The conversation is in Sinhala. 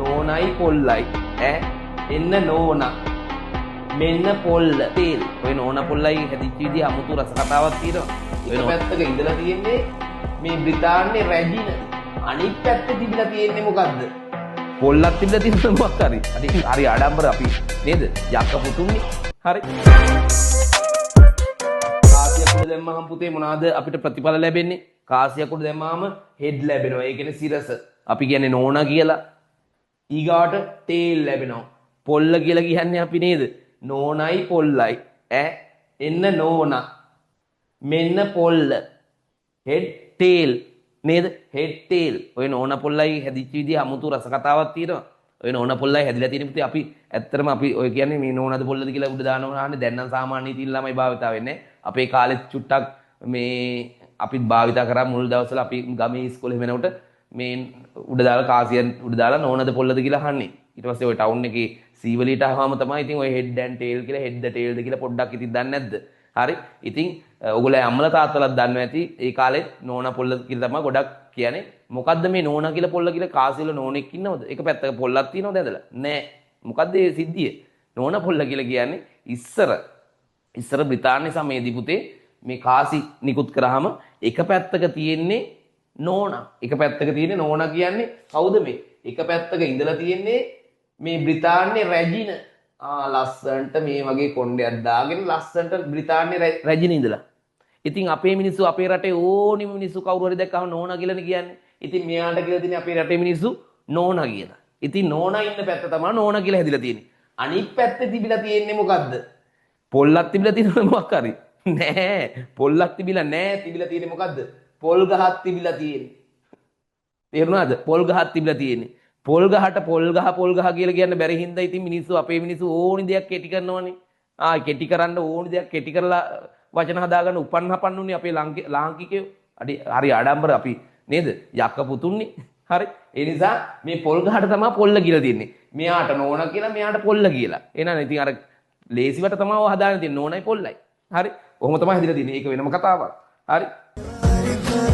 නෝනයි පොල්ලයි එන්න නෝනා මෙන්න පොල්ල තේල් ඔය නෝන පොල්ලයි හැදිච්ච විදිහ අමුතු රස කතාවක් තියෙනවා. ඔය පැත්තක ඉඳලා තියෙන්නේ මේ බ්‍රිතාන්‍යයේ රැජින. අනිත් පැත්තේ තිබිලා තියෙන්නේ මොකද්ද? පොල්ලක් තිබිලා තියෙන මොකක් හරි. හරි ආඩම්බර අපි නේද? යක්ක පුතුන්නේ. හරි. කාසියක් උඩ දැම්මහම පුතේ මොනවාද අපිට ප්‍රතිඵල ලැබෙන්නේ? කාසියක් උඩ දැම්මහම හෙඩ් ලැබෙනවා. ඒ කියන්නේ සිරස. අපි කියන්නේ නෝනා කියලා. ඊගාට තේල් ලැබෙනවා. පොල්ල කියලා කියන්නේ අපි නේද? නෝනයි පොල්ලයි එන්න නෝනා මෙන්න පොල්ල හෙඩ් ටේල් නේද? Head tales. ඔය නෝනා පොල්ලයි හැදිච්ච විදිහ අමුතු රස කතාවක් තියෙනවා. ඔය නෝනා පොල්ලයි හැදිලා තියෙන පුතේ අපි ඇත්තටම අපි ඔය කියන්නේ මේ නෝනාද පොල්ලද කියලා උඩ දානවා නේ. දැන් නම් සාමාන්‍ය ඉතින් ළමයි භාවිතා වෙන්නේ. අපේ කාලෙත් චුට්ටක් මේ අපිත් භාවිතා කරා මුල් දවස්වල අපි ගමේ ඉස්කෝලේ වෙනකොට මේ උඩ දාලා කාසියෙන් උඩ දාලා නෝනාද පොල්ලද කියලා අහන්නේ. ඊට පස්සේ ඔය ටවුන් එකේ සීවලීට ආවම තමයි ඉතින් ඔය හෙඩ් ඇන්ඩ් ටේල් කියලා හෙඩ් ද ටේල්ද කියලා පොඩ්ඩක් ඉතින් දන්නේ නැද්ද? හරි. ඉතින් ඔයගොල්ලෝ අම්මලා තාත්තලාත් දන්නවා ඇති ඒ කාලේ නෝනා පොල්ල කියලා තමයි ගොඩක් කියන්නේ. මොකද්ද මේ නෝනා කියලා පොල්ල කියලා කාසිවල නෝනෙක් ඉන්නවද? එක පැත්තක පොල්ලක් තියෙනවද ඇදලා? නෑ. මොකද්ද මේ සිද්ධිය? නෝනා පොල්ල කියලා කියන්නේ ඉස්සර බ්‍රිතාන්‍ය සමයේදී පුතේ මේ කාසි නිකුත් කරාම එක පැත්තක තියෙන්නේ නෝනා. එක පැත්තක තියෙන්නේ නෝනා කියන්නේ කවුද මේ? එක පැත්තක ඉඳලා තියෙන්නේ මේ බ්‍රිතාන්‍යයේ රැජින. ලස්සන්ට මේ වගේ කොණ්ඩයක් දාගෙන ලස්සන්ට බ්‍රිතාන්‍යයේ රැජින ඉඳලා. ඉතින් අපේ මිනිස්සු අපේ රටේ ඕනිම මිනිස්සු කවුරු හරි දැක්කම නෝනා කියලානේ කියන්නේ. ඉතින් මෙයාට කියලා තියෙන්නේ අපේ රටේ මිනිස්සු නෝනා කියලා. ඉතින් නෝනා ඉන්න පැත්ත තමයි නෝනා කියලා හැදිලා තියෙන්නේ. අනිත් පැත්තේ තිබිලා තියෙන්නේ මොකද්ද? පොල්ලක් තිබිලා තියෙනවද මොකක් හරි? නෑ. පොල්ලක් තිබිලා නෑ. තිබිලා තියෙන්නේ මොකද්ද? පොල් ගහක් තිබිලා තියෙන්නේ. තේරුණාද? පොල් ගහක් තිබිලා තියෙන්නේ. පොල් ගහට පොල් ගහ කියලා කියන්න බැරි හින්දා ඉතින් මිනිස්සු අපේ මිනිස්සු ඕනි දෙයක් කෙටි කරනවනේ. කෙටි කරන්න ඕනි දෙයක් කෙටි කරලා වචන හදාගන්න උපන් හපන්නුනේ අපේ ලාංකිකයෝ. හරි ආඩම්බර අපි නේද? යක්ක පුතුන්නේ. හරි. ඒ නිසා මේ පොල් ගහට තමයි පොල්ල කියලා තියෙන්නේ. මෙයාට නෝනා කියලා මෙයාට පොල්ල කියලා. එහෙනම් ඉතින් අර ලේසිවට තමයි ඔය හදාගෙන තියෙන්නේ නෝනයි පොල්ලයි. හරි. කොහොම තමයි හදිලා තියෙන්නේ. ඒක වෙනම කතාවක්. හරි.